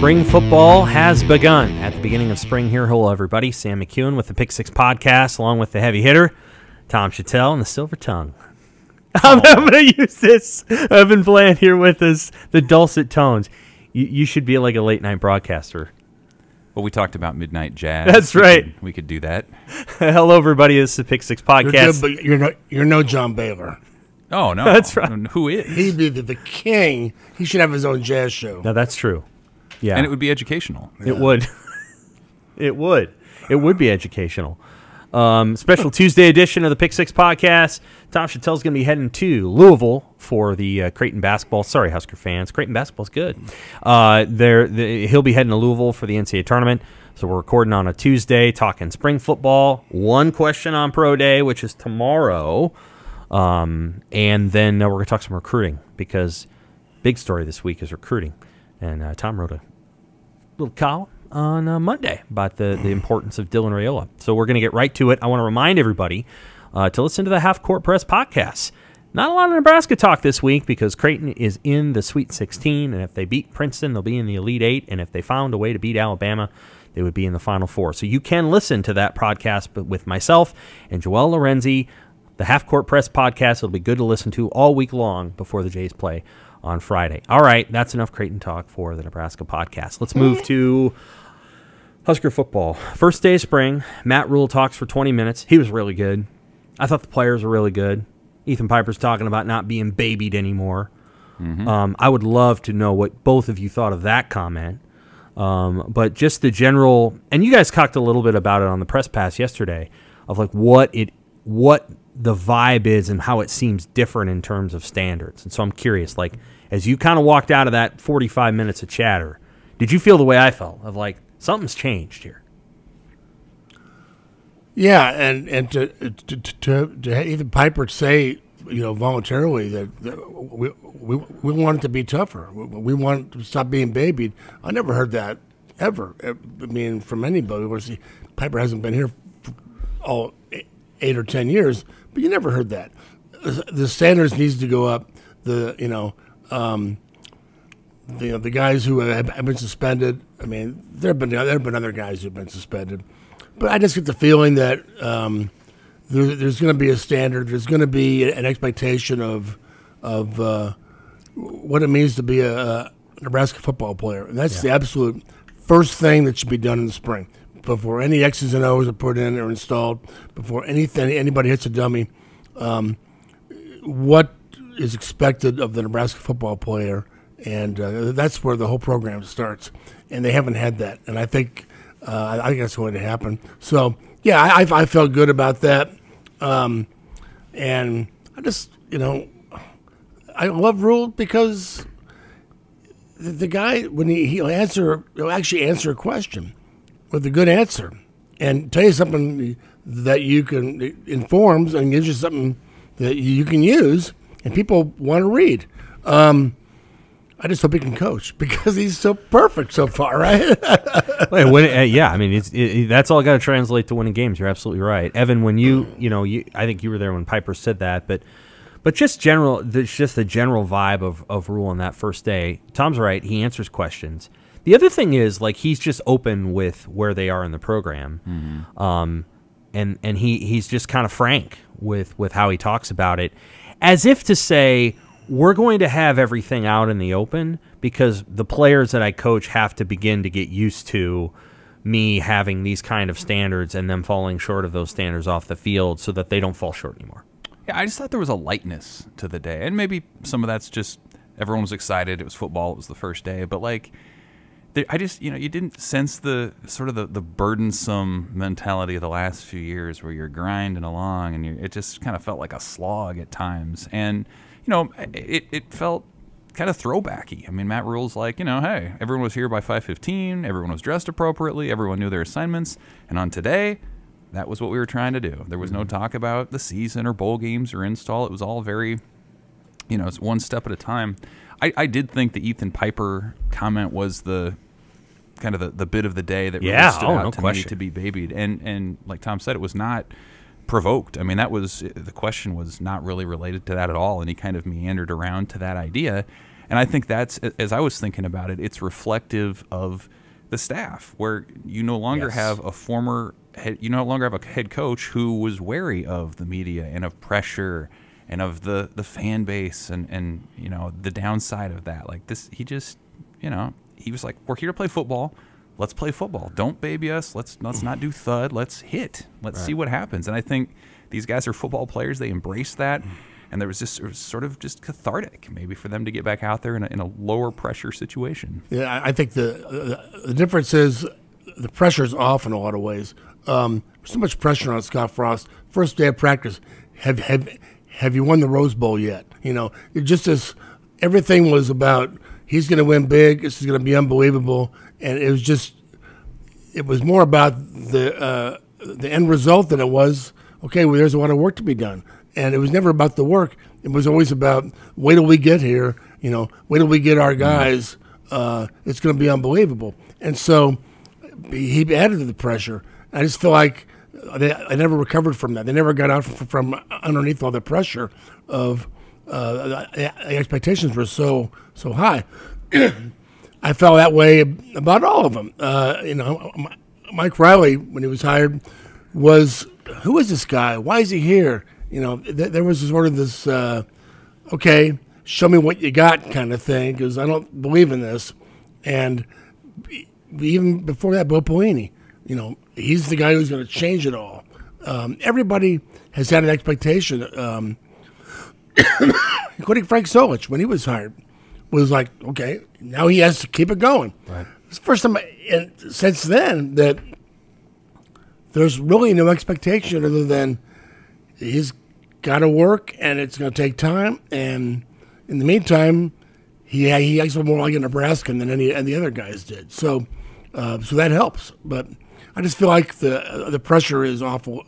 Spring football has begun. At the beginning of spring here, hello everybody. Sam McKewon with the Pick Six Podcast, along with the heavy hitter, Tom Shatel and the Silver Tongue. I'm going to use this. Evan Bland here with us, the dulcet tones. You should be like a late night broadcaster. Well, we talked about midnight jazz. That's right. We could do that. Hello everybody. This is the Pick Six Podcast. You're good, but you're no John Baylor. Oh no, that's right. Who is? He'd be the king. He should have his own jazz show. No, that's true. Yeah, and it would be educational. It would. It would. It would be educational. Special Tuesday edition of the Pick Six Podcast. Tom Chatel's going to be heading to Louisville for the Creighton basketball. Sorry, Husker fans. Creighton basketball's good. He'll be heading to Louisville for the NCAA tournament. So we're recording on a Tuesday, talking spring football. One question on Pro Day, which is tomorrow. And then we're going to talk some recruiting because big story this week is recruiting. And Tom wrote a little column on Monday about the importance of Dylan Raiola. So we're going to get right to it. I want to remind everybody to listen to the Half Court Press podcast. Not a lot of Nebraska talk this week because Creighton is in the Sweet 16, and if they beat Princeton, they'll be in the Elite Eight, and if they found a way to beat Alabama, they would be in the Final Four. So you can listen to that podcast but with myself and Joel Lorenzi, the Half Court Press podcast. It'll be good to listen to all week long before the Jays play on Friday. All right, that's enough Creighton talk for the Nebraska podcast. Let's move to Husker football. First day of spring, Matt Rule talks for 20 minutes. He was really good. I thought the players were really good. Ethan Piper's talking about not being babied anymore. Mm-hmm. I would love to know what both of you thought of that comment. But just the general, and you guys talked a little bit about it on the press pass yesterday, of like what the vibe is and how it seems different in terms of standards. And so I'm curious, like, as you kind of walked out of that 45 minutes of chatter, did you feel the way I felt of like something's changed here? Yeah, and to Ethan Piper say, voluntarily that we want it to be tougher. We want to stop being babied. I never heard that ever. I mean, from anybody. Piper hasn't been here for all 8 or 10 years, but you never heard that. The standards needs to go up. The guys who have been suspended. I mean, there have been other guys who've been suspended, but I just get the feeling that there's going to be a standard. There's going to be an expectation of what it means to be a Nebraska football player, and that's the absolute first thing that should be done in the spring. Before any X's and O's are put in or installed, before anybody hits a dummy, what is expected of the Nebraska football player, and that's where the whole program starts. And they haven't had that, and I think that's going to happen. So yeah, I felt good about that, and I just I love Rule because the guy when he'll actually answer a question with a good answer and tell you something that you can informs and gives you something that you can use and people want to read. I just hope he can coach because he's so perfect so far, right? Yeah, I mean, that's all got to translate to winning games. You're absolutely right, Evan. When I think you were there when Piper said that, but just the general vibe of Rule on that first day. Tom's right; he answers questions. The other thing is, like, he's just open with where they are in the program, and he's just kind of frank with how he talks about it, as if to say, we're going to have everything out in the open because the players that I coach have to begin to get used to me having these kind of standards and them falling short of those standards off the field so that they don't fall short anymore. Yeah, I just thought there was a lightness to the day, and maybe some of that's just everyone was excited. It was football. It was the first day, but like, I just, you didn't sense the sort of the burdensome mentality of the last few years where you're grinding along and it just kind of felt like a slog at times. And, it felt kind of throwbacky. I mean, Matt Rule's like, hey, everyone was here by 5:15. Everyone was dressed appropriately. Everyone knew their assignments. And on today, that was what we were trying to do. There was no talk about the season or bowl games or install. It was all very, it's one step at a time. I did think the Ethan Piper comment was the kind of the bit of the day that really stood out to me to be babied. And like Tom said, it was not provoked. I mean, the question was not really related to that at all, and he kind of meandered around to that idea. And I think that's, as I was thinking about it, it's reflective of the staff, where you no longer have a former head, you no longer have a head coach who was wary of the media and of pressure and of the fan base and you know, the downside of that. Like this, he just, you know, he was like, we're here to play football. Let's play football. Don't baby us. Let's not do thud. Let's hit. Let's see what happens. And I think these guys are football players. They embrace that. And it was sort of just cathartic, maybe, for them to get back out there in a lower pressure situation. Yeah, I think the difference is the pressure is off in a lot of ways. So much pressure on Scott Frost. First day of practice, have you won the Rose Bowl yet? You know, it just as everything was about he's going to win big. This is going to be unbelievable, and it was more about the end result than it was. Okay, well, there's a lot of work to be done. And it was never about the work. It was always about, wait till we get here, you know, wait till we get our guys. It's going to be unbelievable. And so he added to the pressure. I just feel like I never recovered from that. They never got out from underneath all the pressure of the expectations were so high. I felt that way about all of them. You know, Mike Riley, when he was hired, was, who is this guy? Why is he here? You know, there was sort of this, okay, show me what you got kind of thing, because I don't believe in this. And even before that, Bill Pelini, you know, he's the guy who's going to change it all. Everybody has had an expectation, including Frank Solich, when he was hired, was like, okay, now he has to keep it going. Right. It's the first time since then that there's really no expectation other than he's got to work, and it's going to take time. And in the meantime, he acts more like a Nebraskan than any of the other guys did. So that helps. But I just feel like the pressure is awful,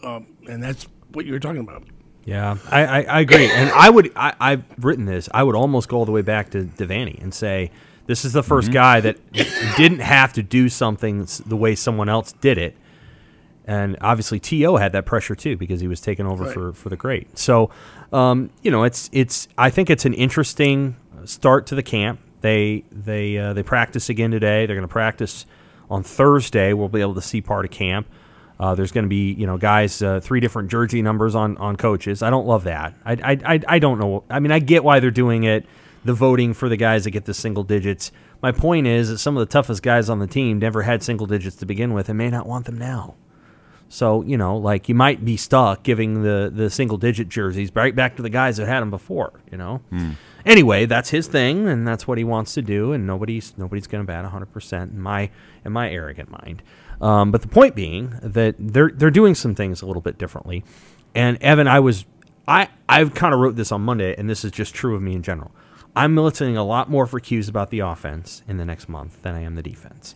and that's what you were talking about. Yeah, I agree. And I've written this. I would almost go all the way back to Devaney and say this is the first guy that didn't have to do something the way someone else did it. And obviously, T.O. had that pressure too because he was taking over for the great. So, you know, it's. I think it's an interesting start to the camp. They practice again today. They're going to practice on Thursday. We'll be able to see part of camp. There's going to be, you know, guys 3 different jersey numbers on coaches. I don't love that. I don't know. I mean, I get why they're doing it. The voting for the guys that get the single digits. My point is that some of the toughest guys on the team never had single digits to begin with and may not want them now. So, you know, like you might be stuck giving the single-digit jerseys right back to the guys that had them before, you know. Anyway, that's his thing, and that's what he wants to do, and nobody's going to bat 100% in my arrogant mind. But the point being that they're doing some things a little bit differently. And, Evan, I've kind of wrote this on Monday, and this is just true of me in general. I'm militating a lot more for Q's about the offense in the next month than I am the defense.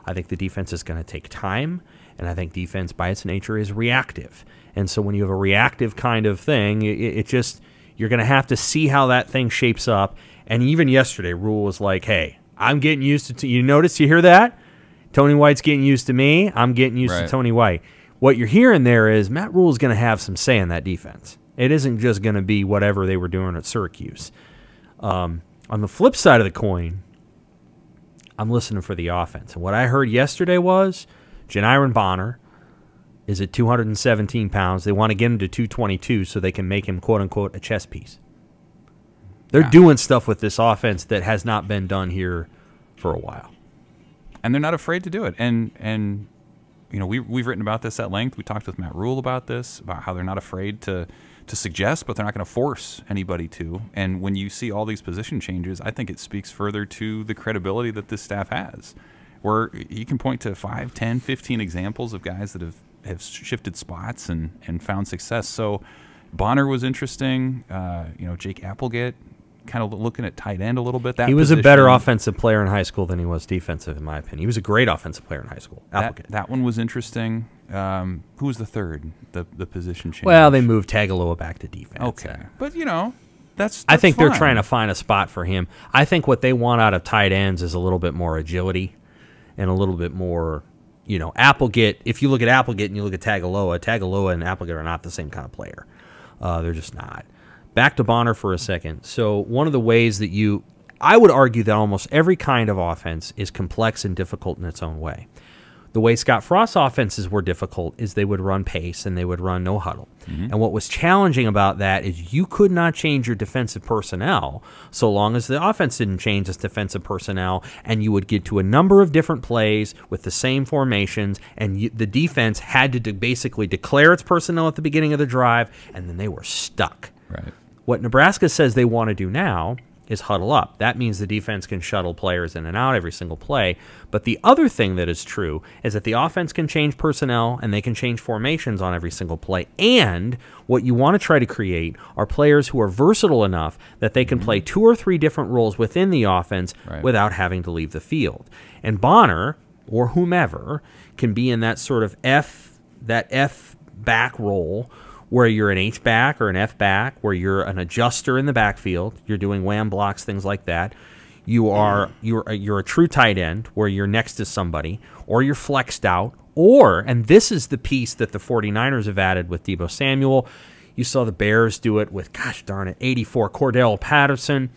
I think the defense is going to take time. And I think defense, by its nature, is reactive. And so when you have a reactive kind of thing, it just you're going to have to see how that thing shapes up. And even yesterday, Rule was like, hey, I'm getting used to you notice, you hear that? Tony White's getting used to me. I'm getting used to Tony White. What you're hearing there is Matt Rule's going to have some say in that defense. It isn't just going to be whatever they were doing at Syracuse. On the flip side of the coin, I'm listening for the offense. And what I heard yesterday was Janiron Bonner is at 217 pounds. They want to get him to 222 so they can make him, quote-unquote, a chess piece. They're doing stuff with this offense that has not been done here for a while. And they're not afraid to do it. And you know, we've written about this at length. We talked with Matt Rule about this, about how they're not afraid to suggest, but they're not going to force anybody to. And when you see all these position changes, I think it speaks further to the credibility that this staff has. Where you can point to 5, 10, 15 examples of guys that have shifted spots and found success. So Bonner was interesting. You know, Jake Applegate, kind of looking at tight end a little bit. He was a better offensive player in high school than he was defensive, in my opinion. He was a great offensive player in high school. That one was interesting. Who was the third, the position change? Well, they moved Tagaloa back to defense. Okay. But, you know, that's I think fine. they're trying to find a spot for him. I think what they want out of tight ends is a little bit more agility. And a little bit more, you know, Applegate. If you look at Applegate and you look at Tagaloa and Applegate are not the same kind of player. They're just not. Back to Bonner for a second. So one of the ways that I would argue that almost every kind of offense is complex and difficult in its own way. The way Scott Frost's offenses were difficult is they would run pace and they would run no huddle. And what was challenging about that is you could not change your defensive personnel so long as the offense didn't change its defensive personnel, and you would get to a number of different plays with the same formations, and the defense had to basically declare its personnel at the beginning of the drive, and then they were stuck. Right. What Nebraska says they want to do now is huddle up. That means the defense can shuttle players in and out every single play. But the other thing that is true is that the offense can change personnel and they can change formations on every single play. And what you want to try to create are players who are versatile enough that they can play 2 or 3 different roles within the offense without having to leave the field. And Bonner, or whomever, can be in that sort of F back role, where you're an H-back or an F-back, where you're an adjuster in the backfield, you're doing wham blocks, things like that. You're a true tight end, where you're next to somebody, or you're flexed out, or, and this is the piece that the 49ers have added with Deebo Samuel, you saw the Bears do it with, gosh darn it, 84, Cordell Patterson.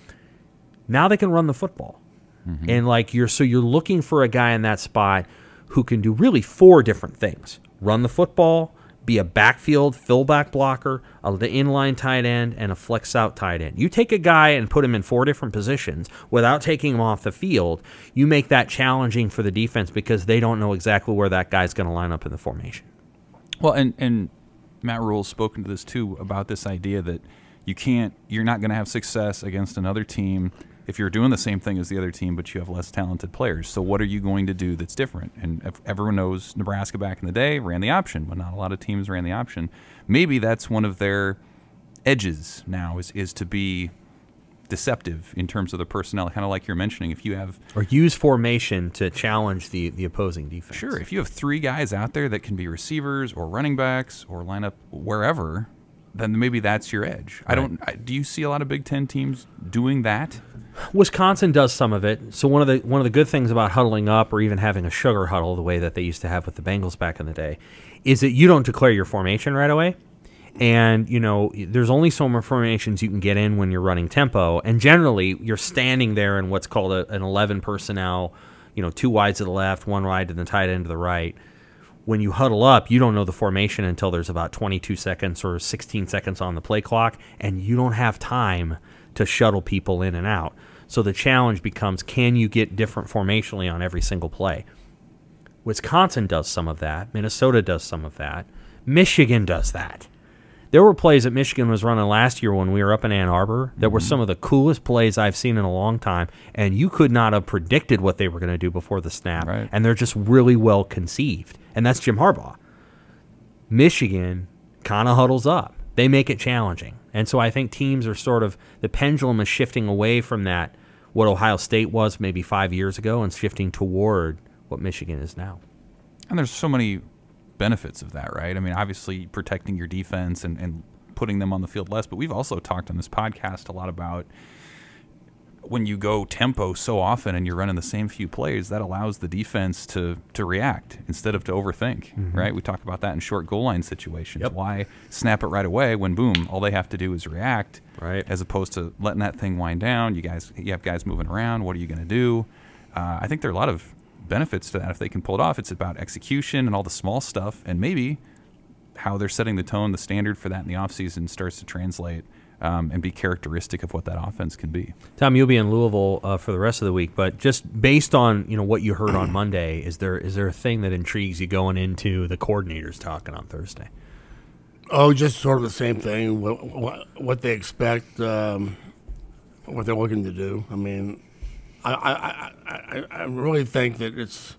Now they can run the football. And you're looking for a guy in that spot who can do really 4 different things. Run the football, be a backfield fullback blocker, the inline tight end, and a flex out tight end. You take a guy and put him in 4 different positions without taking him off the field, you make that challenging for the defense because they don't know exactly where that guy's going to line up in the formation. Well, and Matt Rule's spoken to this too, about this idea that you're not going to have success against another team if you're doing the same thing as the other team, but you have less talented players. So what are you going to do that's different? And if everyone knows Nebraska back in the day ran the option, but not a lot of teams ran the option. Maybe that's one of their edges now is to be deceptive in terms of the personnel, kind of like you're mentioning. If you have, or use formation to challenge the opposing defense. Sure, if you have 3 guys out there that can be receivers or running backs or line up wherever, then maybe that's your edge. Right. Do you see a lot of Big Ten teams doing that? Wisconsin does some of it. So one of the good things about huddling up, or even having a sugar huddle, the way that they used to have with the Bengals back in the day, is that you don't declare your formation right away. And, there's only so many formations you can get in when you're running tempo. And generally, you're standing there in what's called an 11 personnel, 2 wides to the left, 1 wide to the tight end to the right. When you huddle up, you don't know the formation until there's about 22 seconds or 16 seconds on the play clock, and you don't have time to shuttle people in and out. So the challenge becomes, can you get different formationally on every single play? Wisconsin does some of that. Minnesota does some of that. Michigan does that. There were plays that Michigan was running last year when we were up in Ann Arbor that were some of the coolest plays I've seen in a long time, and you could not have predicted what they were going to do before the snap, right. And they're just really well conceived. And that's Jim Harbaugh. Michigan kind of huddles up. They make it challenging. And so I think teams are sort of, the pendulum is shifting away from that, what Ohio State was maybe 5 years ago, and shifting toward what Michigan is now. And there's so many benefits of that, right? I mean, obviously protecting your defense and putting them on the field less, but we've also talked on this podcast a lot about when you go tempo so often and you're running the same few plays, that allows the defense to react instead of to overthink, right? We talk about that in short goal line situations. Yep. Why snap it right away when, boom, all they have to do is react, right? As opposed to letting that thing wind down. You have guys moving around. What are you going to do? I think there are a lot of benefits to that if they can pull it off. It's about execution and all the small stuff, and maybe how they're setting the tone, the standard for that in the offseason starts to translate and be characteristic of what that offense can be. Tom, you'll be in Louisville for the rest of the week, but just based on what you heard on Monday, is there a thing that intrigues you going into the coordinators talking on Thursday? Oh, just sort of the same thing. What they expect, what they're looking to do. I mean, I really think that it's,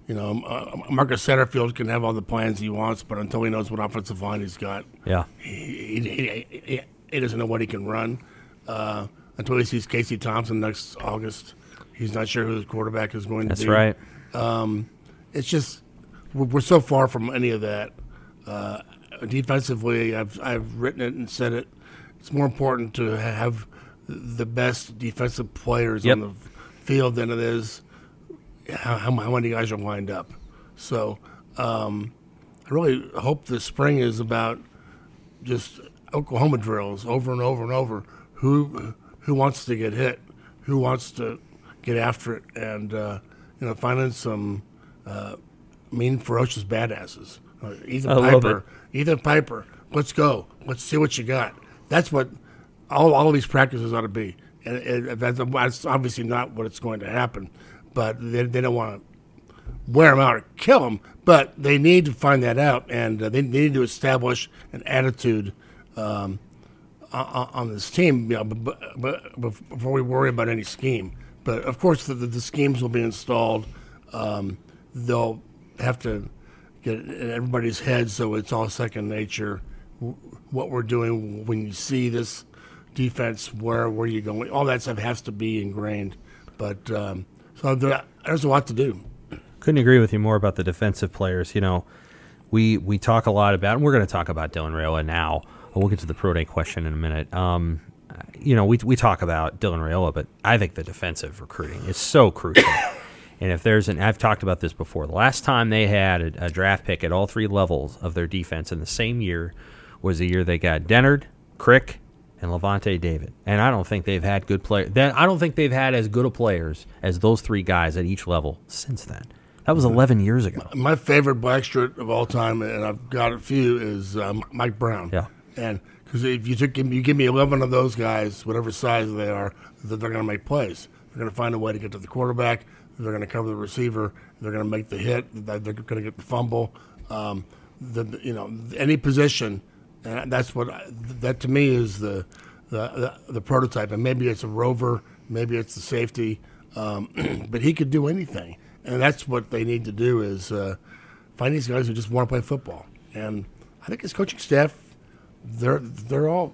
Marcus Satterfield can have all the plans he wants, but until he knows what offensive line he's got, yeah, he doesn't know what he can run. Until he sees Casey Thompson next August, he's not sure who his quarterback is going to be. That's right. It's just we're so far from any of that. Defensively, I've written it and said it. It's more important to have the best defensive players on the field than it is how many guys are lined up. So I really hope the spring is about just Oklahoma drills over and over and over. Who wants to get hit? who wants to get after it and finding some mean, ferocious badasses. Ethan Piper, let's go. Let's see what you got. That's what all of these practices ought to be. And that's obviously not what it's going to happen, but they don't want to wear them out or kill them, but they need to find that out, and they need to establish an attitude on this team before we worry about any scheme. But, of course, the schemes will be installed. They'll have to get it in everybody's head so it's all second nature. What we're doing when you see this defense, where are you going? All that stuff has to be ingrained. But so there's a lot to do. Couldn't agree with you more about the defensive players. We talk a lot about, and we're going to talk about Dylan Raiola now. We'll get to the pro day question in a minute. We talk about Dylan Raiola, but I think the defensive recruiting is so crucial. And if I've talked about this before. The last time they had a draft pick at all three levels of their defense in the same year was the year they got Dennard, Crick, and Levante David. And I don't think they've had good players. I don't think they've had as good of players as those three guys at each level since then. That was 11 years ago. My favorite Blackstreet of all time, and I've got a few, is Mike Brown. Yeah. And because if you give me 11 of those guys, whatever size they are, they're going to make plays. They're going to find a way to get to the quarterback. They're going to cover the receiver. They're going to make the hit. They're going to get the fumble. Any position, and that's what that to me is the prototype. And maybe it's a rover, maybe it's the safety, but he could do anything. And that's what they need to do is find these guys who just want to play football. And I think his coaching staff, they're all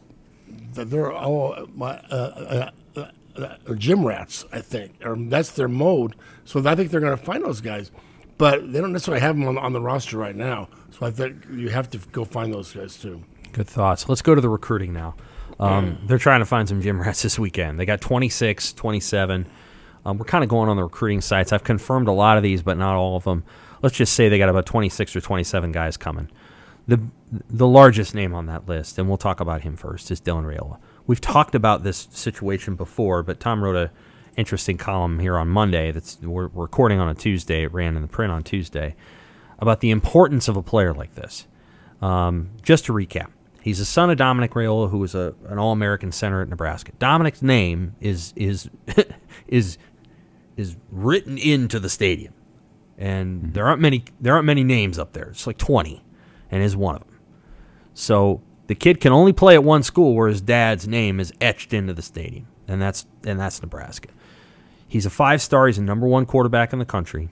gym rats, I think, or that's their mode. So I think they're going to find those guys, but they don't necessarily have them on the roster right now. So I think you have to go find those guys too. Good thoughts. Let's go to the recruiting now. They're trying to find some gym rats this weekend. They got 26, 27. We're kind of going on the recruiting sites. I've confirmed a lot of these, but not all of them. Let's just say they got about 26 or 27 guys coming. The largest name on that list, and we'll talk about him first, is Dylan Raiola. We've talked about this situation before, but Tom wrote an interesting column here on Monday. We're recording on a Tuesday. It ran in the print on Tuesday about the importance of a player like this. Just to recap, he's the son of Dominic Raiola, who was an All-American center at Nebraska. Dominic's name is written into the stadium, and there aren't many names up there. It's like 20, and is one of them. So the kid can only play at one school where his dad's name is etched into the stadium, and that's Nebraska. He's a 5-star. He's a number 1 quarterback in the country.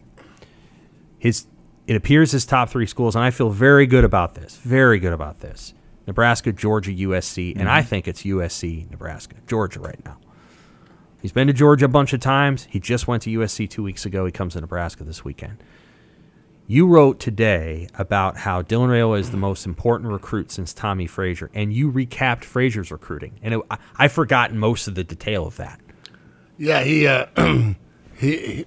It appears his top 3 schools, and I feel very good about this. Very good about this. Nebraska, Georgia, USC, and I think it's USC, Nebraska, Georgia right now. He's been to Georgia a bunch of times. He just went to USC 2 weeks ago. He comes to Nebraska this weekend. You wrote today about how Dylan Raiola is the most important recruit since Tommy Frazier, and you recapped Frazier's recruiting. And I've forgotten most of the detail of that. Yeah, I believe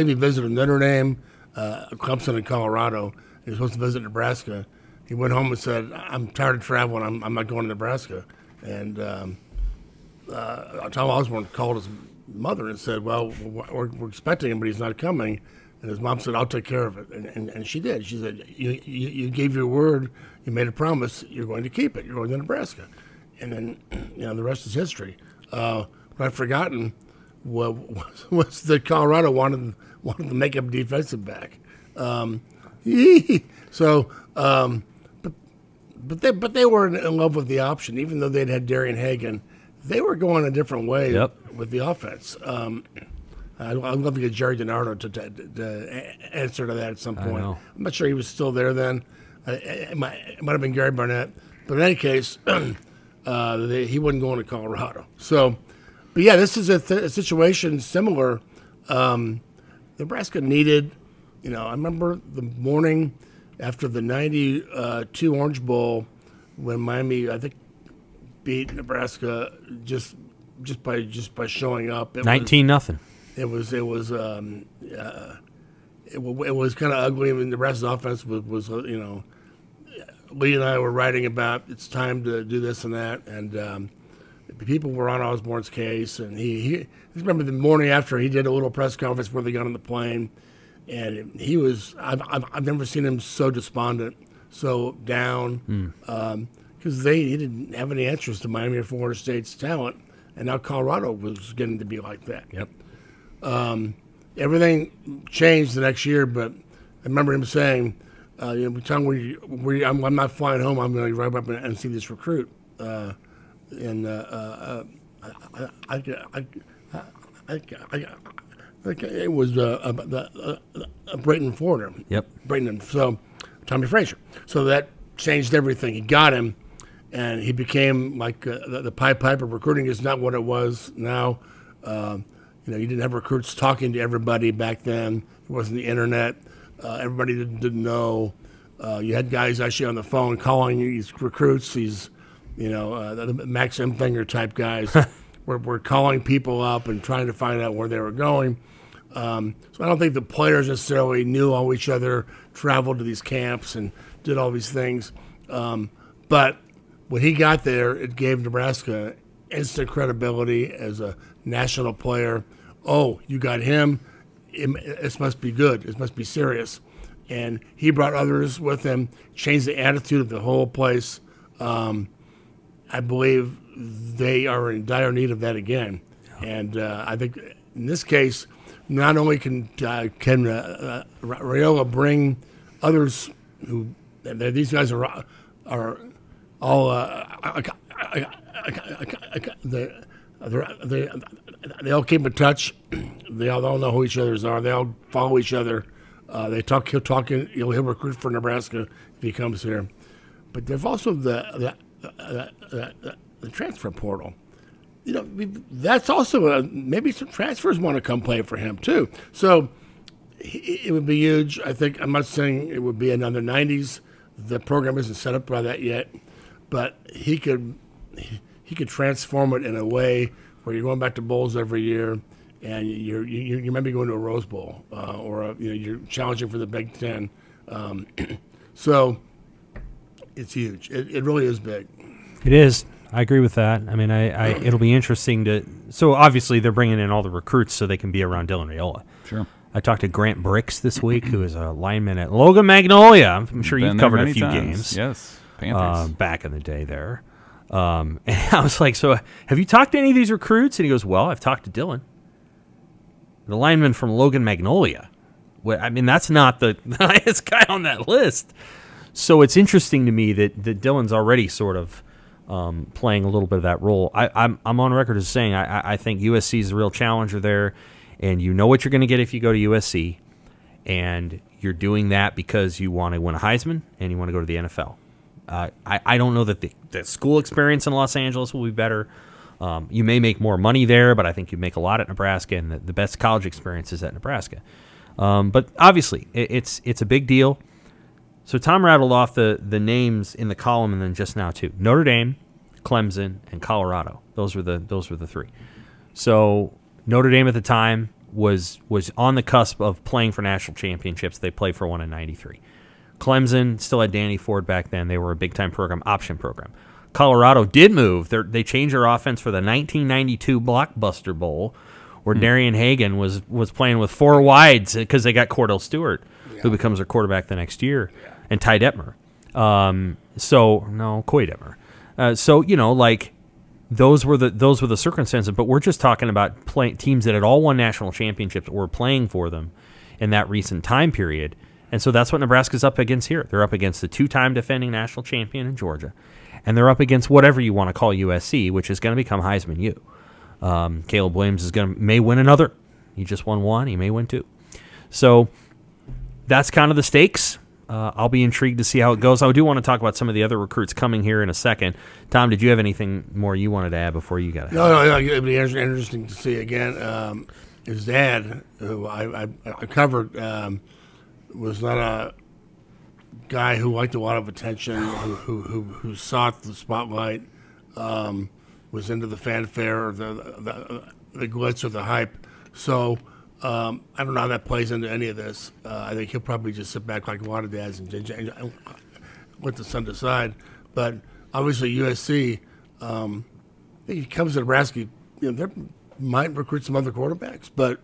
he visited Notre Dame, Clemson, and Colorado. He was supposed to visit Nebraska. He went home and said, "I'm tired of traveling. I'm not going to Nebraska." And Tom Osborne called his mother and said, "Well, we're expecting him, but he's not coming." And his mom said, "I'll take care of it." And she did. She said, you gave your word. You made a promise. You're going to keep it. You're going to Nebraska. And then, the rest is history. What I've forgotten was that Colorado wanted to make him defensive back. So, but they were in love with the option. Even though they'd had Darian Hagan, they were going a different way with the offense. I'd love to get Jerry DiNardo to answer to that at some point. I'm not sure he was still there then. It might have been Gary Barnett. But in any case, he wasn't going to Colorado. So, but yeah, this is a situation similar. Nebraska needed, I remember the morning after the 92 Orange Bowl when Miami, I think, beat Nebraska just by showing up. 19-0. It was kind of ugly. I mean, Nebraska's offense was Lee and I were writing about it's time to do this and that, and people were on Osborne's case, and he I remember the morning after he did a little press conference where they got on the plane, and he was I've never seen him so despondent, so down, because he didn't have any answers to Miami or Florida State's talent, and now Colorado was getting to be like that. Yep. Everything changed the next year, but I remember him saying, every time I'm not flying home, I'm going to drive up and see this recruit. It was Brayton Florida. Yep. Brayton. So Tommy Frazier. So that changed everything. He got him, and he became like the Pied Piper. Recruiting is not what it was now. You didn't have recruits talking to everybody back then. It wasn't the internet. Everybody didn't know. You had guys actually on the phone calling these recruits, these, the Max Emfinger type guys, were calling people up and trying to find out where they were going. So I don't think the players necessarily knew all each other, traveled to these camps and did all these things. But when he got there, it gave Nebraska instant credibility as a national player. Oh, you got him. This must be good. This must be serious. And he brought others with him, changed the attitude of the whole place. I believe they are in dire need of that again. And I think in this case, not only can Raiola bring others who these guys are all they all keep in touch. They all know who each other's are. They all follow each other. They talk. He'll talk. He'll recruit for Nebraska if he comes here. But there's also the transfer portal. That's also maybe some transfers want to come play for him too. So it would be huge. I think I'm not saying it would be another 90s. The program isn't set up by that yet, but he could transform it in a way where you're going back to bowls every year, and you maybe going to a Rose Bowl or you're challenging for the Big Ten. So it's huge. It really is big. It is. I agree with that. I mean, it'll be interesting to. So obviously they're bringing in all the recruits so they can be around Dylan Raiola. Sure. I talked to Grant Bricks this week, who is a lineman at Logan Magnolia. I'm sure you've covered a few games. Yes, Panthers. Back in the day there. And I was like, so have you talked to any of these recruits? And he goes, well, I've talked to Dylan, the lineman from Logan Magnolia. Well, I mean, that's not the highest guy on that list. So it's interesting to me that Dylan's already sort of playing a little bit of that role. I'm on record as saying I think USC is the real challenger there, and you know what you're going to get if you go to USC, and you're doing that because you want to win a Heisman and you want to go to the NFL. I don't know that the school experience in Los Angeles will be better. You may make more money there, but I think you make a lot at Nebraska, and the best college experience is at Nebraska. But obviously, it's a big deal. So Tom rattled off the names in the column, and then just now too: Notre Dame, Clemson, and Colorado. Those were the three. So Notre Dame at the time was on the cusp of playing for national championships. They played for one in '93. Clemson still had Danny Ford back then. They were a big-time program, option program. Colorado did move. They changed their offense for the 1992 Blockbuster Bowl, where Darian Hagan was playing with four wides because they got Cordell Stewart, who becomes their quarterback the next year, and Ty Detmer. Coy Detmer. Those were the circumstances. But we're just talking about teams that had all won national championships or were playing for them in that recent time period. And so that's what Nebraska's up against here. They're up against the two-time defending national champion in Georgia, and they're up against whatever you want to call USC, which is going to become Heisman U. Caleb Williams may win another. He just won one. He may win two. So that's kind of the stakes. I'll be intrigued to see how it goes. I do want to talk about some of the other recruits coming here in a second. Tom, did you have anything more you wanted to add before you got it? No. It'd be interesting to see again. His dad, who I covered, was not a guy who liked a lot of attention, who sought the spotlight, was into the fanfare, or the glitz or the hype. So I don't know how that plays into any of this. I think he'll probably just sit back like a lot of dads and let the sun decide. But obviously USC, he comes to Nebraska, they might recruit some other quarterbacks, but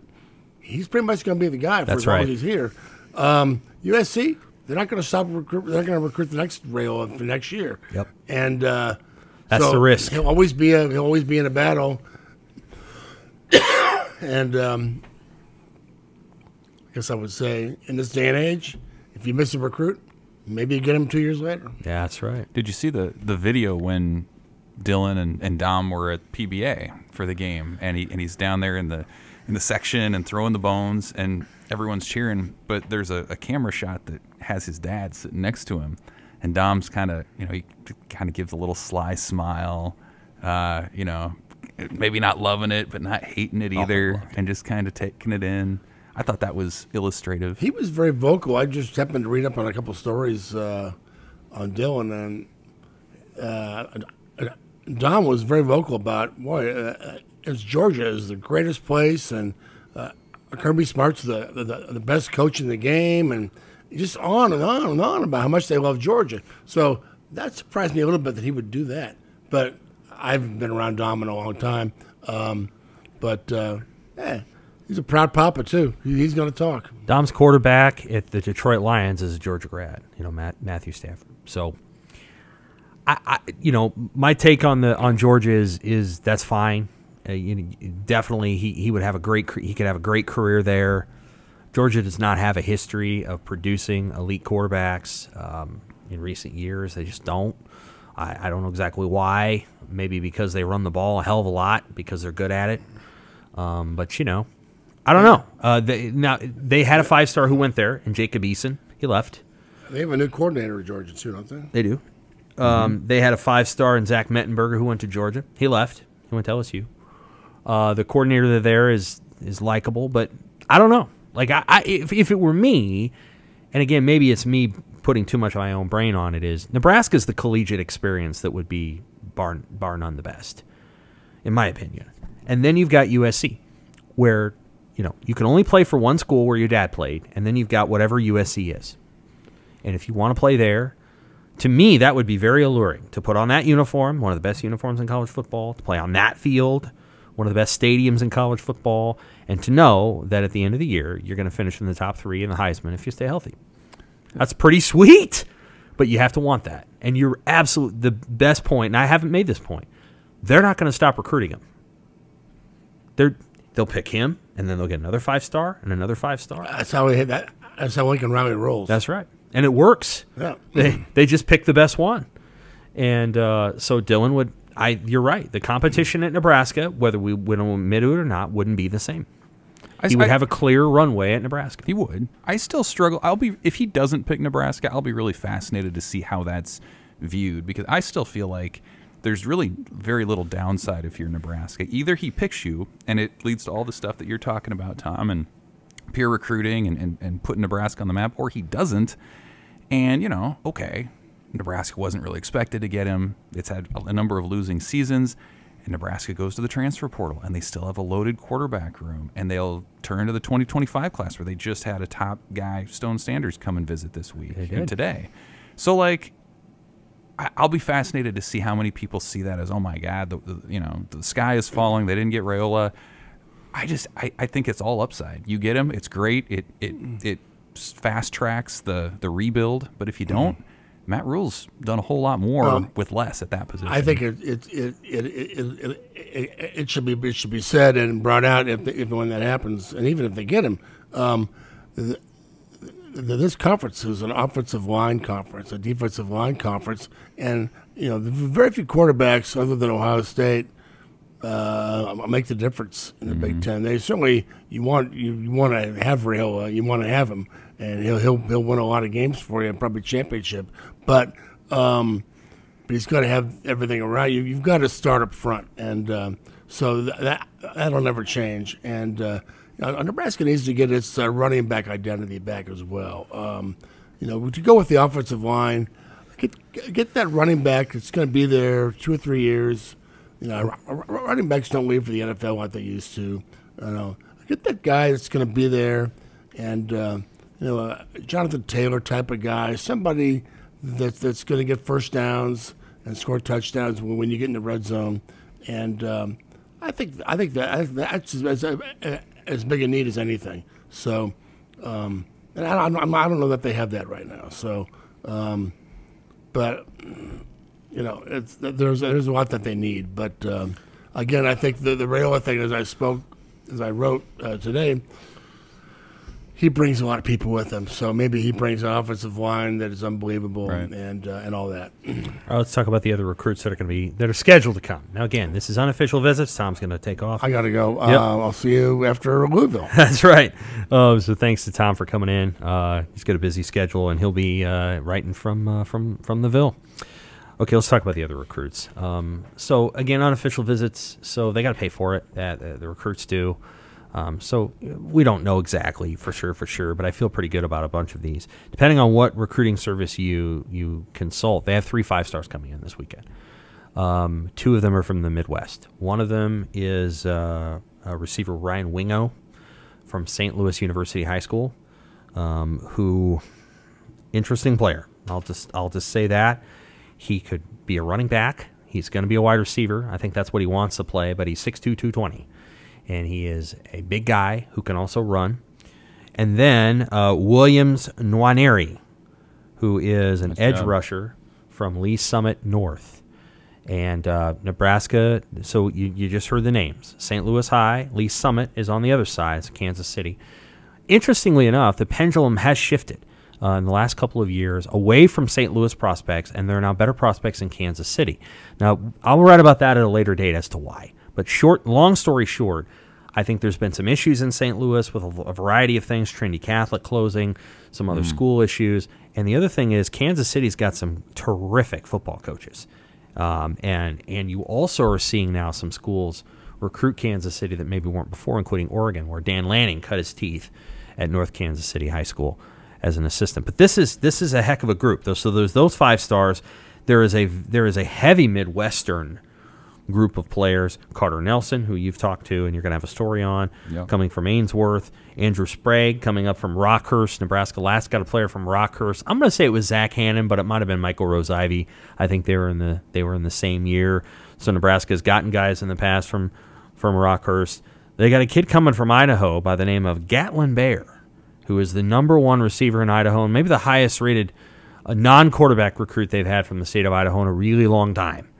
he's pretty much going to be the guy for as long as he's here. USC, they're not going to stop recruit. They're not going to recruit the next Rayola for next year. Yep. And that's the risk. He'll always be in a battle. And I guess I would say in this day and age, if you miss a recruit, maybe you get him 2 years later. Yeah, that's right. Did you see the video when Dylan and Dom were at PBA for the game, and he's down there in the section and throwing the bones, and everyone's cheering, but there's a camera shot that has his dad sitting next to him, and Dom's kind of, he kind of gives a little sly smile, maybe not loving it, but not hating it either, and just kind of taking it in. I thought that was illustrative. He was very vocal. I just happened to read up on a couple stories on Dylan, and Dom was very vocal about, Georgia is the greatest place, and Kirby Smart's the best coach in the game, and just on and on and on about how much they love Georgia. So that surprised me a little bit that he would do that. But I've been around Dom in a long time. He's a proud papa, too. He's going to talk. Dom's quarterback at the Detroit Lions is a Georgia grad, Matthew Stafford. So, my take on Georgia is that's fine. Definitely, he would have he could have a great career there. Georgia does not have a history of producing elite quarterbacks in recent years. They just don't. I don't know exactly why. Maybe because they run the ball a hell of a lot because they're good at it. But I don't know. They had a 5-star who went there, and Jacob Eason. He left. They have a new coordinator at Georgia too, don't they? They do. They had a 5-star in Zach Mettenberger who went to Georgia. He left. He went to LSU. The coordinator there is likable, but I don't know. Like if it were me, and again maybe it's me putting too much of my own brain on it, is Nebraska's the collegiate experience that would be bar none the best, in my opinion. And then you've got USC, where you can only play for one school where your dad played, and then you've got whatever USC is. And if you want to play there, to me that would be very alluring to put on that uniform, one of the best uniforms in college football, to play on that field, one of the best stadiums in college football, and to know that at the end of the year you're going to finish in the top 3 in the Heisman if you stay healthy. That's pretty sweet, but you have to want that. And you're absolutely the best point, and I haven't made this point, they're not going to stop recruiting him. They'll pick him, and then they'll get another 5-star and another 5-star. That's how we hit that. That's how Lincoln Riley rolls. That's right, and it works. Yeah. They just pick the best one, and so Dylan would. You're right. The competition at Nebraska, whether we would admit it or not, wouldn't be the same. He would have a clear runway at Nebraska. He would. I still struggle. If he doesn't pick Nebraska, I'll be really fascinated to see how that's viewed, because I still feel like there's really very little downside if you're Nebraska. Either he picks you, and it leads to all the stuff that you're talking about, Tom, and peer recruiting and putting Nebraska on the map, or he doesn't, and, okay, Nebraska wasn't really expected to get him. It's had a number of losing seasons, and Nebraska goes to the transfer portal, and they still have a loaded quarterback room, and they'll turn to the 2025 class where they just had a top guy, Stone Sanders, come and visit this week and today. So, I'll be fascinated to see how many people see that as, oh my God, the sky is falling. They didn't get Rayola. I think it's all upside. You get him, it's great. It fast tracks the rebuild. But if you don't, Matt Rule's done a whole lot more with less at that position. I think it should be said and brought out if when that happens, and even if they get him. This conference is an offensive line conference, a defensive line conference, and very few quarterbacks other than Ohio State make the difference in the Big Ten. They certainly you want to have Rayola, you want to have him, and he'll win a lot of games for you, probably championship. But he's got to have everything around you. You've got to start up front, and so that'll never change. And Nebraska needs to get its running back identity back as well. To go with the offensive line, get that running back that's going to be there 2 or 3 years. Running backs don't leave for the NFL like they used to. Get that guy that's going to be there, and a Jonathan Taylor type of guy, somebody that's going to get first downs and score touchdowns when you get in the red zone. and I think that's as big a need as anything. So, and I don't know that they have that right now. So, but there's a lot that they need. But again, I think the Rayola thing, as I wrote today, he brings a lot of people with him. So maybe he brings an offensive line that is unbelievable, right, and all that. All right, let's talk about the other recruits that are scheduled to come. Now, again, this is unofficial visits. Tom's going to take off. I got to go. Yep. I'll see you after Louisville. That's right. So thanks to Tom for coming in. He's got a busy schedule, and he'll be writing from the Ville. Okay, let's talk about the other recruits. So again, unofficial visits. So they got to pay for it. The recruits do. So we don't know exactly for sure, but I feel pretty good about a bunch of these. Depending on what recruiting service you consult, they have 3 5-stars coming in this weekend. 2 of them are from the Midwest. One of them is receiver Ryan Wingo from St. Louis University High School, who interesting player. I'll just say that. He could be a running back. He's going to be a wide receiver. I think that's what he wants to play, but he's 6'2", 220. And he is a big guy who can also run. And then Williams Nwaneri, who is an edge rusher from Lee Summit North. And Nebraska, so you just heard the names. St. Louis High, Lee Summit is on the other side. It's Kansas City. Interestingly enough, the pendulum has shifted in the last couple of years away from St. Louis prospects, and there are now better prospects in Kansas City. Now, I'll write about that at a later date as to why. But long story short, I think there's been some issues in St. Louis with a variety of things, Trinity Catholic closing, some other school issues. And the other thing is Kansas City's got some terrific football coaches. And you also are seeing now some schools recruit Kansas City that maybe weren't before, including Oregon, where Dan Lanning cut his teeth at North Kansas City High School as an assistant. But this is a heck of a group, though. So there's those 5 stars. There is a heavy Midwestern group of players. Carter Nelson, who you've talked to and you're going to have a story on, coming from Ainsworth. Andrew Sprague coming up from Rockhurst, Nebraska. Last got a player from Rockhurst. I'm going to say it was Zach Hannon, but it might have been Michael Rose-Ivy. I think they were in the same year. So Nebraska's gotten guys in the past from Rockhurst. They got a kid coming from Idaho by the name of Gatlin Baer, who is the #1 receiver in Idaho and maybe the highest rated non-quarterback recruit they've had from the state of Idaho in a really long time.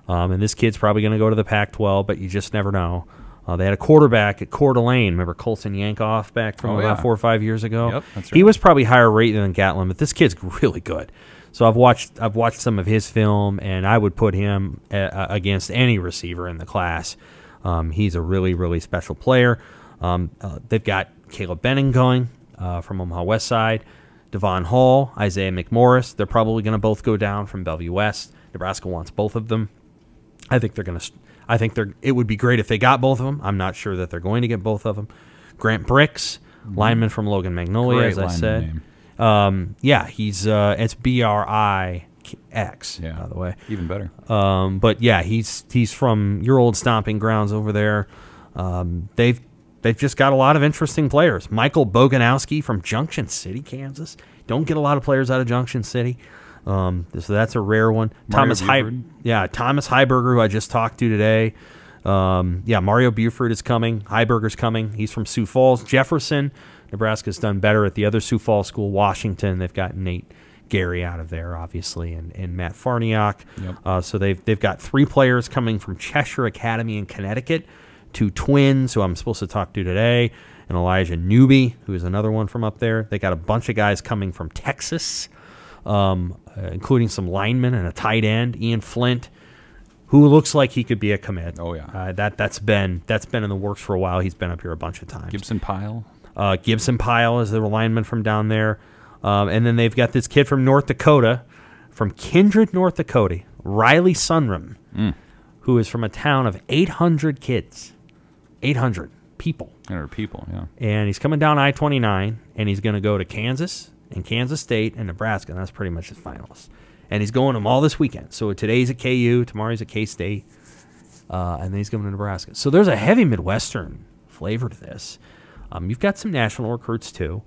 And this kid's probably going to go to the Pac-12, but you just never know. They had a quarterback at Coeur d'Alene. Remember Colson Yankoff back from about 4 or 5 years ago? Yep, that's right. He was probably higher rated than Gatlin, but this kid's really good. So I've watched some of his film, and I would put him against any receiver in the class. He's a really, really special player. They've got Caleb Benning going from Omaha West Side, Devon Hall, Isaiah McMorris. They're probably going to both go down from Bellevue West. Nebraska wants both of them. It would be great if they got both of them. I'm not sure that they're going to get both of them. Grant Bricks, lineman from Logan Magnolia, Great as I said. name. He's it's BRIX, by the way. Even better. But yeah, he's from your old stomping grounds over there. They've just got a lot of interesting players. Michael Boganowski from Junction City, Kansas. Don't get a lot of players out of Junction City. So that's a rare one. Thomas Heiberger, who I just talked to today. Mario Buford is coming. Heiberger's coming. He's from Sioux Falls. Jefferson, Nebraska's done better at the other Sioux Falls school. Washington, they've got Nate Gary out of there, obviously, and Matt Farniak. Yep. So they've got 3 players coming from Cheshire Academy in Connecticut, 2 twins who I'm supposed to talk to today, and Elijah Newby, who is another one from up there. They got a bunch of guys coming from Texas, including some linemen and a tight end, Ian Flint, who looks like he could be a commit. Oh yeah, that's been in the works for a while. He's been up here a bunch of times. Gibson Pyle. Gibson Pyle is the lineman from down there, and then they've got this kid from North Dakota, from Kindred, North Dakota, Riley Sunrum, who is from a town of 800 kids, 800 people. 800 people, yeah. And he's coming down I-29, and he's going to go to Kansas and Kansas State and Nebraska, and that's pretty much his finalists. And he's going to them all this weekend. So today's at KU, tomorrow's at K-State, and then he's going to Nebraska. So there's a heavy Midwestern flavor to this. You've got some national recruits, too.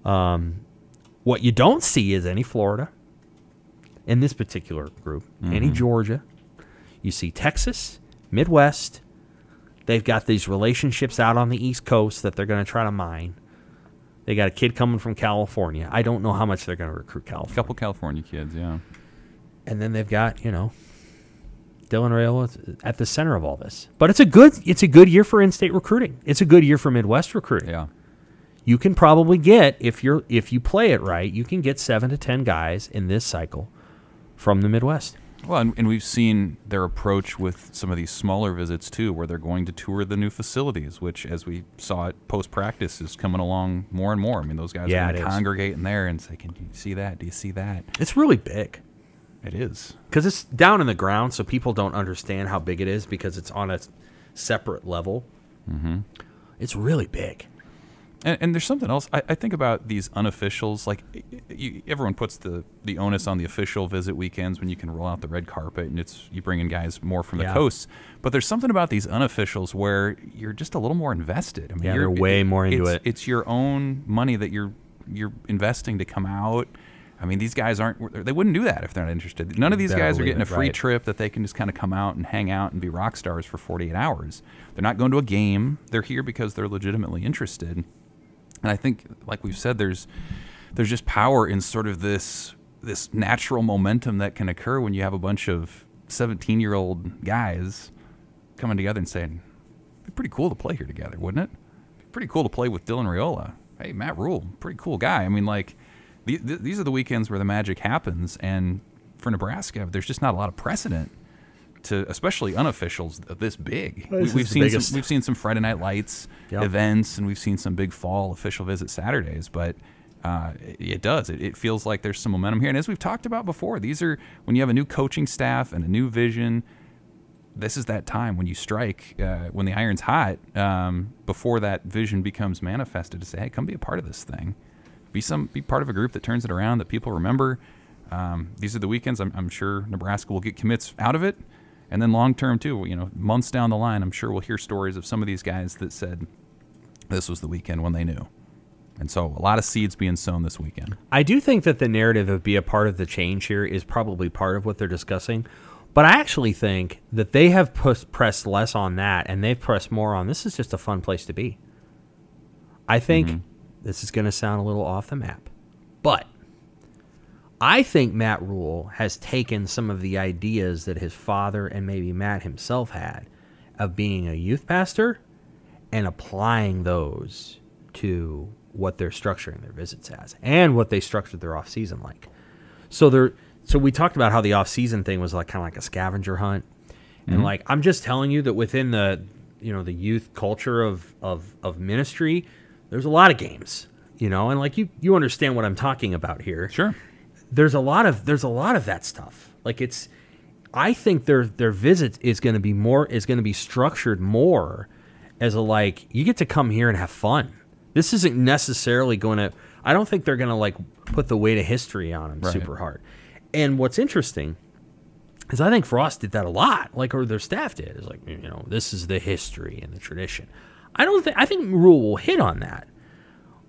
What you don't see is any Florida in this particular group, any Georgia. You see Texas, Midwest. They've got these relationships out on the East Coast that they're going to try to mine. They got a kid coming from California. I don't know how much they're going to recruit California. A couple California kids, yeah. And then they've got, Dylan Raiola at the center of all this. But it's a good year for in-state recruiting. It's a good year for Midwest recruiting. Yeah. You can probably get, if you play it right, you can get 7 to 10 guys in this cycle from the Midwest. Well, and we've seen their approach with some of these smaller visits, too, where they're going to tour the new facilities, which, as we saw at post-practice, is coming along more and more. I mean, those guys are going to congregate in there and say, can you see that? Do you see that? It's really big. It is. Because it's down in the ground, so people don't understand how big it is because it's on a separate level. Mm-hmm. It's really big. And there's something else. I think about these unofficials. Like, everyone puts the onus on the official visit weekends when you can roll out the red carpet and you bring in guys more from the coasts. But there's something about these unofficials where you're just a little more invested. I mean, you're way more into it. It's your own money that you're investing to come out. I mean, these guys they wouldn't do that if they're not interested. None of these guys are getting a free trip that they can just kind of come out and hang out and be rock stars for 48 hours. They're not going to a game. They're here because they're legitimately interested. And I think, like we've said, there's just power in sort of this natural momentum that can occur when you have a bunch of 17-year-old guys coming together and saying, it'd be pretty cool to play here together, wouldn't it? It'd be pretty cool to play with Dylan Raiola. Hey, Matt Rule, pretty cool guy. I mean, like, these are the weekends where the magic happens. And for Nebraska, there's just not a lot of precedent to, especially unofficials this big. We've seen some Friday Night Lights events, and we've seen some big fall official visit Saturdays, but it feels like there's some momentum here. And as we've talked about before, these are when you have a new coaching staff and a new vision. This is that time when you strike, when the iron's hot, before that vision becomes manifested, to say, hey, come be a part of this thing. Be part of a group that turns it around, that people remember. These are the weekends. I'm sure Nebraska will get commits out of it. And then long term, too, months down the line, I'm sure we'll hear stories of some of these guys that said this was the weekend when they knew. And so a lot of seeds being sown this weekend. I do think that the narrative of be a part of the change here is probably part of what they're discussing. But I actually think that they have pressed less on that, and they've pressed more on this is just a fun place to be. I think this is going to sound a little off the map, but I think Matt Rule has taken some of the ideas that his father and maybe Matt himself had of being a youth pastor and applying those to what they're structuring their visits as and what they structured their off-season like. So we talked about how the off-season thing was like kind of like a scavenger hunt. And like I'm just telling you that within the the youth culture of ministry, there's a lot of games, and like you understand what I'm talking about here. Sure. There's a lot of that stuff. Like I think their visit is going to be structured more as you get to come here and have fun. This isn't necessarily going to. I don't think they're going to put the weight of history on them super hard. And what's interesting is I think Frost did that a lot, or their staff did. Is this is the history and the tradition. I think Rule will hit on that,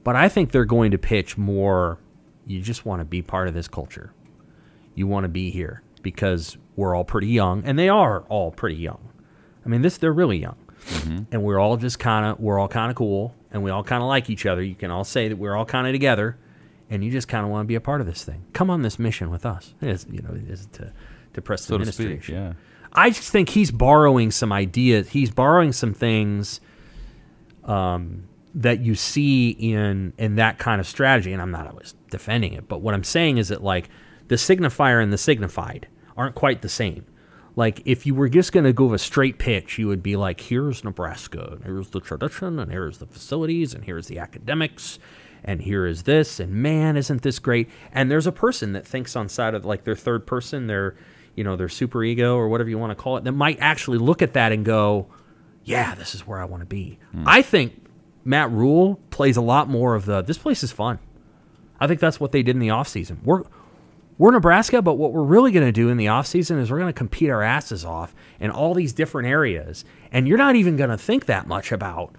but I think they're going to pitch more. You just want to be part of this culture. You want to be here because we're all pretty young, and they are all pretty young. I mean, they're really young, and we're all kind of cool, and we all kind of like each other. You can all say that we're all kind of together, and you just kind of want to be a part of this thing. Come on this mission with us. It is to press the administration. Yeah. I just think he's borrowing some ideas. He's borrowing some things that you see in that kind of strategy, and I'm not always defending it, but what I'm saying is that the signifier and the signified aren't quite the same. If you were just going to go a straight pitch, you would be like, here's Nebraska, and here's the tradition, and here's the facilities, and here's the academics, and here is this, and man, isn't this great? And there's a person that thinks on side of their third person, their super ego or whatever you want to call it, that might actually look at that and go, yeah, this is where I want to be. I think Matt Rule plays a lot more of this place is fun. I think that's what they did in the offseason. We're Nebraska, but what we're really going to do in the offseason is we're going to compete our asses off in all these different areas. And you're not even going to think that much about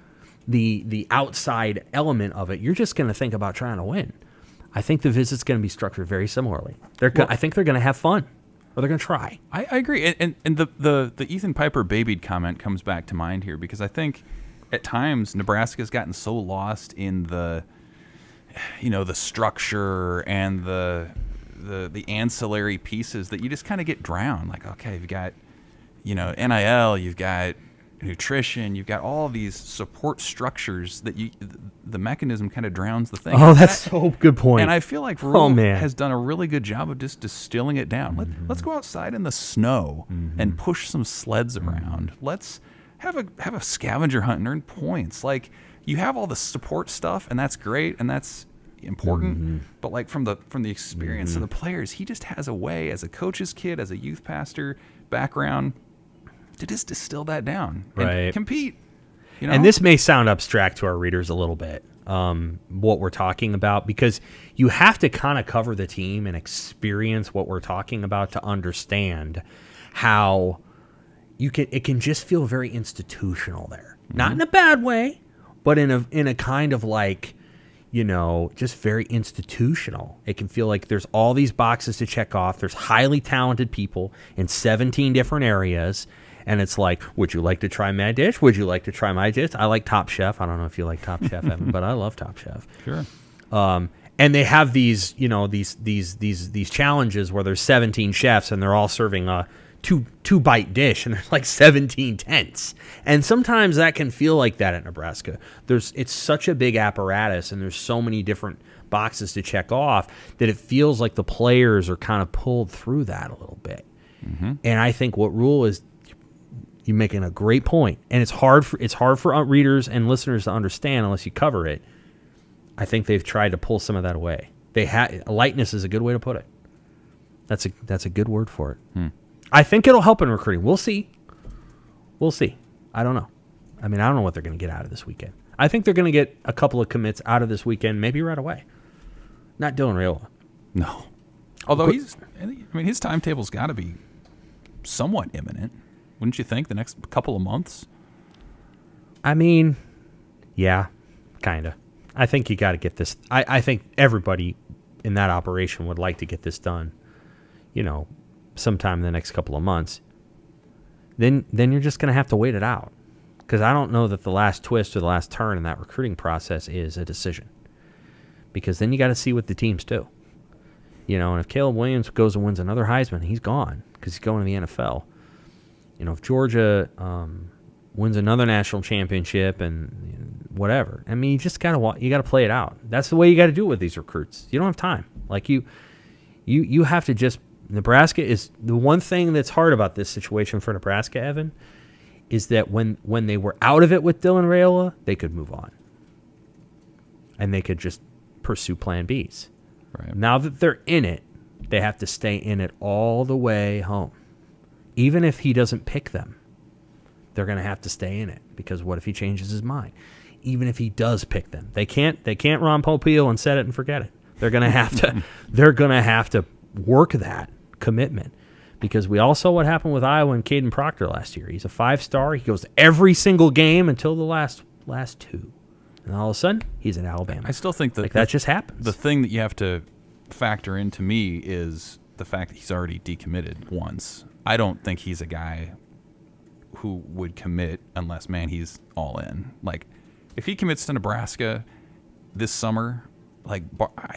the outside element of it. You're just going to think about trying to win. I think the visit's going to be structured very similarly. I think they're going to have fun. or they're going to try. I agree. And the Ethan Piper babied comment comes back to mind here because I think at times Nebraska's gotten so lost in the structure and the ancillary pieces that you just kind of get drowned. Like, okay, you've got, NIL, you've got nutrition, you've got all these support structures that the mechanism kind of drowns the thing. Oh, that's so good point. And I feel like Rule has done a really good job of just distilling it down. Let's go outside in the snow and push some sleds around. Let's have a scavenger hunt and earn points. Like, you have all the support stuff, and that's great, and that's important. But like from the experience of the players, he just has a way, as a coach's kid, as a youth pastor background, to just distill that down and compete. And this may sound abstract to our readers a little bit, what we're talking about, because you have to kind of cover the team and experience what we're talking about to understand how it can just feel very institutional there. Not in a bad way, but in a kind of like, just very institutional. It can feel like there's all these boxes to check off. There's highly talented people in 17 different areas. And it's like, would you like to try my dish? Would you like to try my dish? I like Top Chef. I don't know if you like Top Chef, Evan, but I love Top Chef. Sure. And they have these, these challenges where there's 17 chefs and they're all serving a two bite dish, and there's like 17 tents. And sometimes that can feel like that at Nebraska. It's such a big apparatus, and there's so many different boxes to check off that it feels like the players are kind of pulled through that a little bit. And I think what Rule is, you're making a great point, and it's hard for readers and listeners to understand unless you cover it. I think they've tried to pull some of that away. Lightness is a good way to put it. That's a good word for it. I think it'll help in recruiting. We'll see. I don't know. I don't know what they're going to get out of this weekend. I think they're going to get a couple of commits out of this weekend, maybe right away. Not Dylan Raiola. No. Although his timetable's got to be somewhat imminent. Wouldn't you think, the next couple of months? Yeah, kind of. I think you got to get this. I think everybody in that operation would like to get this done, sometime in the next couple of months. Then you're just going to have to wait it out, because I don't know that the last twist or the last turn in that recruiting process is a decision, because then you got to see what the teams do. And if Caleb Williams goes and wins another Heisman, he's gone because he's going to the NFL. If Georgia wins another national championship and whatever, you just got to play it out. That's the way you got to do it with these recruits. You don't have time. Like you have to just. Nebraska is the one thing that's hard about this situation for Nebraska, Evan, is that when they were out of it with Dylan Raiola, they could move on, and they could just pursue Plan Bs. Right. Now that they're in it, they have to stay in it all the way home. Even if he doesn't pick them, they're going to have to stay in it, because what if he changes his mind? Even if he does pick them, they can't Ron Popeil and set it and forget it. They're going to have to. They're going to have to work that commitment, because we all saw what happened with Iowa and Caden Proctor last year. He's a 5-star. He goes to every single game until the last two, and all of a sudden he's at Alabama. I still think that just happens. The thing that you have to factor into me is the fact that he's already decommitted once. I don't think he's a guy who would commit unless, he's all in. Like, if he commits to Nebraska this summer, I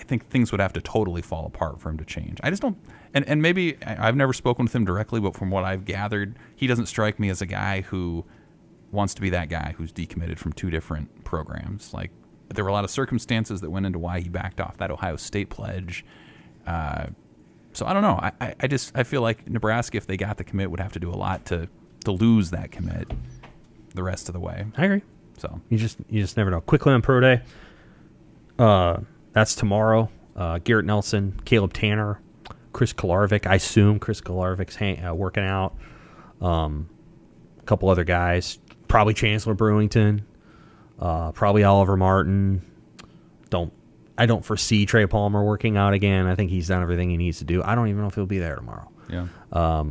think things would have to totally fall apart for him to change. I just don't, and maybe I've never spoken with him directly, but from what I've gathered, he doesn't strike me as a guy who wants to be that guy who's decommitted from two different programs. Like, there were a lot of circumstances that went into why he backed off that Ohio State pledge. So I don't know. I feel like Nebraska, if they got the commit, would have to do a lot to lose that commit the rest of the way. I agree. So you just never know. Quickly on Pro Day. That's tomorrow. Garrett Nelson, Caleb Tanner, Chris Kolarvik. I assume Chris Kolarvik's working out. A couple other guys. Probably Chancellor Brewington. Probably Oliver Martin. I don't foresee Trey Palmer working out again. I think he's done everything he needs to do. I don't even know if he'll be there tomorrow. Yeah.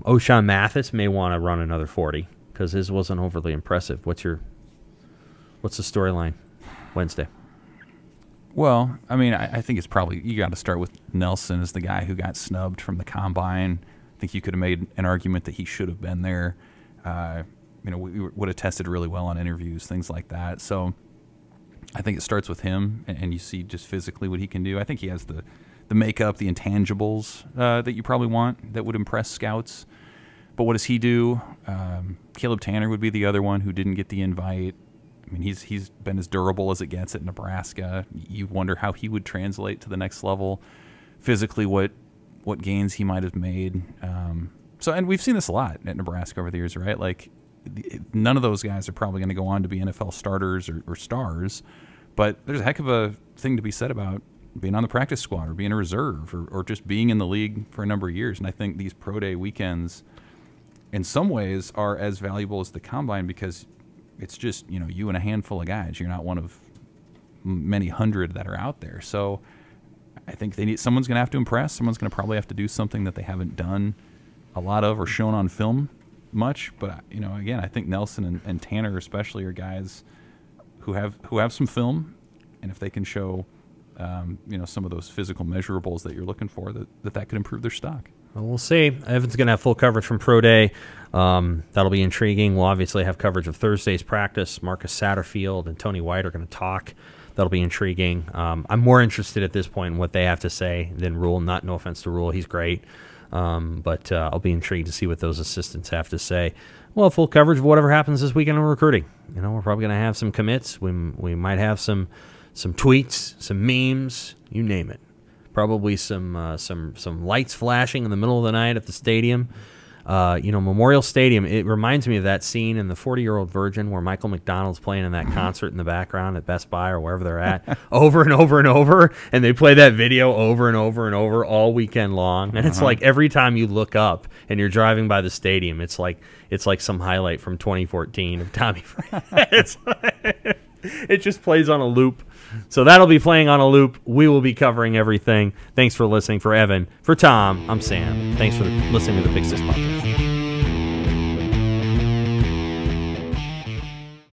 O'Shawn Mathis may want to run another 40 because his wasn't overly impressive. What's the storyline Wednesday? Well, I think it's probably, you got to start with Nelson as the guy who got snubbed from the combine think you could have made an argument that he should have been there. We would have tested really well on interviews, things like that. So I think it starts with him, and you see just physically what he can do. I think he has the makeup, the intangibles that you probably want that would impress scouts. But what does he do? Caleb Tanner would be the other one who didn't get the invite. I mean, he's been as durable as it gets at Nebraska. You wonder how he would translate to the next level physically, what gains he might have made. And we've seen this a lot at Nebraska over the years, right? Like, none of those guys are probably going to go on to be NFL starters or stars, but there's a heck of a thing to be said about being on the practice squad or being a reserve or just being in the league for a number of years. And I think these pro day weekends in some ways are as valuable as the combine because it's just, you and a handful of guys. You're not one of many hundred that are out there. So I think someone's going to have to impress. Someone's going to probably have to do something that they haven't done a lot of or shown on film much. But, again, I think Nelson and Tanner especially are guys who have some film. And if they can show, some of those physical measurables that you're looking for, that could improve their stock. Well, we'll see. Evan's going to have full coverage from Pro Day. That'll be intriguing. We'll obviously have coverage of Thursday's practice. Marcus Satterfield and Tony White are going to talk. That'll be intriguing. I'm more interested at this point in what they have to say than Rule. No offense to Rule. He's great. But I'll be intrigued to see what those assistants have to say. Well, full coverage of whatever happens this weekend in recruiting. We're probably going to have some commits. We might have some tweets, some memes, you name it. Probably some lights flashing in the middle of the night at the stadium. Memorial Stadium, it reminds me of that scene in The 40-Year-Old Virgin where Michael McDonald's playing in that concert in the background at Best Buy or wherever they're at over and over and over, and they play that video over and over and over all weekend long. And it's like every time you look up and you're driving by the stadium, it's like some highlight from 2014 of Tommy Frank. It just plays on a loop. So that'll be playing on a loop. We will be covering everything. Thanks for listening. For Evan, for Tom, I'm Sam. Thanks for listening to the Pick Six Podcast.